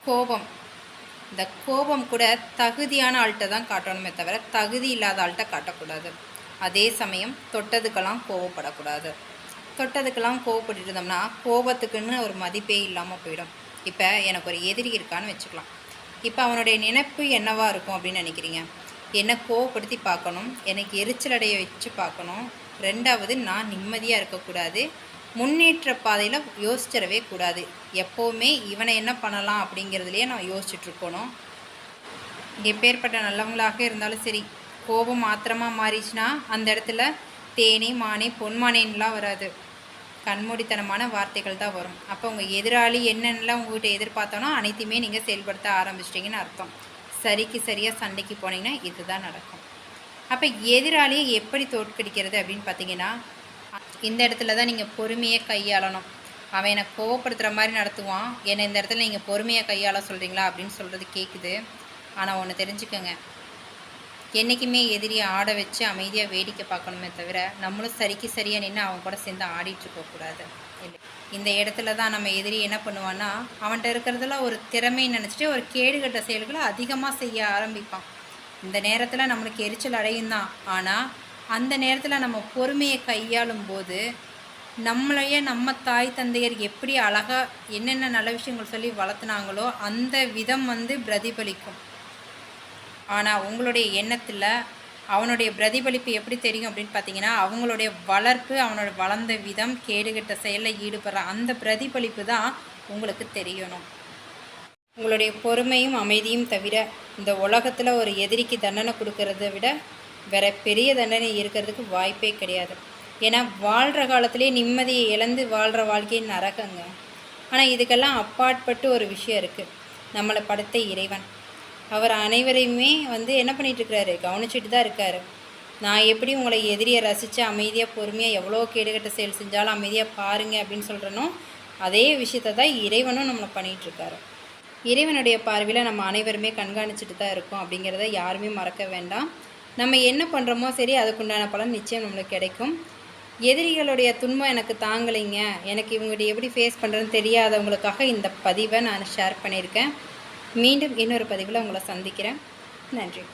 கோபம். இந்த கோபம் கூட தகுதியான ஆள்கிட்ட தான் காட்டணுமே தவிர தகுதி இல்லாத ஆள்கிட்ட காட்டக்கூடாது. அதே சமயம் தொட்டதுக்கெல்லாம் கோவப்படக்கூடாது. தொட்டதுக்கெல்லாம் கோவப்பட்டுட்டு இருந்தோம்னா கோபத்துக்குன்னு ஒரு மதிப்பே இல்லாமல் போயிடும். இப்போ எனக்கு ஒரு எதிரி இருக்கான்னு வச்சுக்கலாம். இப்போ அவனுடைய நினைப்பு என்னவாக இருக்கும் அப்படின்னு நினைக்கிறீங்க? என்னை கோவப்படுத்தி பார்க்கணும், எனக்கு எரிச்சல் அடைய வச்சு பார்க்கணும். ரெண்டாவது, நான் நிம்மதியாக இருக்கக்கூடாது, முன்னேற்ற பாதையில் யோசிச்சிடவே கூடாது. எப்போவுமே இவனை என்ன பண்ணலாம் அப்படிங்கிறதுலையே நான் யோசிச்சுட்ருக்கணும். எப்பேற்பட்ட நல்லவங்களாக இருந்தாலும் சரி, கோபம் மாத்திரமாக மாறிச்சுன்னா அந்த இடத்துல தேனே மானே பொன்மானேன்லாம் வராது, கண்மூடித்தனமான வார்த்தைகள் தான் வரும். அப்போ உங்கள் எதிராளி என்னென்னலாம் உங்கள்கிட்ட எதிர்பார்த்தானோ அனைத்தையுமே நீங்கள் செயல்படுத்த ஆரம்பிச்சிட்டிங்கன்னு அர்த்தம். சரிக்கு சரியாக சண்டைக்கு போனீங்கன்னா இதுதான் நடக்கும். அப்போ எதிராளியை எப்படி தோற்கடிக்கிறது அப்படின்னு பார்த்தீங்கன்னா, இந்த இடத்துல தான் நீங்கள் பொறுமையை கையாளணும். அவன் என்னை கோவப்படுத்துகிற மாதிரி நடத்துவான், என்னை இந்த இடத்துல நீங்கள் பொறுமையை கையாள சொல்கிறீங்களா அப்படின்னு சொல்கிறது கேட்குது. ஆனால் ஒன்று தெரிஞ்சுக்கோங்க, என்றைக்குமே எதிரியை ஆட வச்சு அமைதியாக வேடிக்கை பார்க்கணுமே தவிர நம்மளும் சரிக்கு சரியாக நின்று அவன் கூட சேர்ந்து ஆடிட்டுருக்கக்கூடாது. இல்லை, இந்த இடத்துல தான் நம்ம எதிரி என்ன பண்ணுவான்னா, அவன்கிட்ட இருக்கிறதுல ஒரு திறமைன்னு நினச்சிட்டு ஒரு கேடுகட்ட செயல்களை அதிகமாக செய்ய ஆரம்பிப்பான். இந்த நேரத்தில் நம்மளுக்கு எரிச்சல் அடையும் தான். ஆனால் அந்த நேரத்தில் நம்ம பொறுமையை கையாளும் போது நம்மளையே நம்ம தாய் தந்தையர் எப்படி அழகாக என்னென்ன நல்ல விஷயங்கள் சொல்லி வளர்த்துனாங்களோ அந்த விதம் பிரதிபலிக்கும். ஆனால் உங்களுடைய எண்ணத்தில் அவனுடைய பிரதிபலிப்பு எப்படி தெரியும் அப்படின்னு பார்த்தீங்கன்னா, அவங்களுடைய வளர்ப்பு, அவனோட வளர்ந்த விதம், கேடுகட்ட செயலில் ஈடுபடுற அந்த பிரதிபலிப்பு தான் உங்களுக்கு தெரியணும். உங்களுடைய பொறுமையும் அமைதியும் தவிர இந்த உலகத்தில் ஒரு எதிரிக்கு தண்டனை கொடுக்கறத விட வேறு பெரிய தண்டனை இருக்கிறதுக்கு வாய்ப்பே கிடையாது. ஏன்னா வாழ்கிற காலத்திலே நிம்மதியை இழந்து வாழ்கிற வாழ்க்கையை நரகங்க. ஆனால் இதுக்கெல்லாம் அப்பாற்பட்டு ஒரு விஷயம் இருக்குது. நம்மளை படைத்த இறைவன், அவர் அனைவரையுமே என்ன பண்ணிகிட்ருக்கிறாரு, கவனிச்சுட்டு தான் இருக்கார். நான் எப்படி உங்களை எதிரியை ரசித்து அமைதியாக பொறுமையாக எவ்வளோ கேடுகட்ட செயல் செஞ்சாலும் அமைதியாக பாருங்கள் அப்படின்னு சொல்கிறனோ, அதே விஷயத்தை தான் இறைவனும் நம்மளை பண்ணிகிட்ருக்காரு. இறைவனுடைய பார்வையில் நம்ம அனைவருமே கண்காணிச்சுட்டு தான் இருக்கோம் அப்படிங்கிறத யாருமே மறக்க வேண்டாம். நம்ம என்ன பண்ணுறோமோ சரி, அதுக்குண்டான பலன் நிச்சயம் நம்மளுக்கு கிடைக்கும். எதிரிகளுடைய துன்பம் எனக்கு தாங்கலைங்க, எனக்கு இவங்ககிட்ட எப்படி ஃபேஸ் பண்ணுறதுன்னு தெரியாதவங்களுக்காக இந்த பதிவை நான் ஷேர் பண்ணியிருக்கேன். மீண்டும் இன்னொரு பதிவில் உங்களை சந்திக்கிறேன். நன்றி.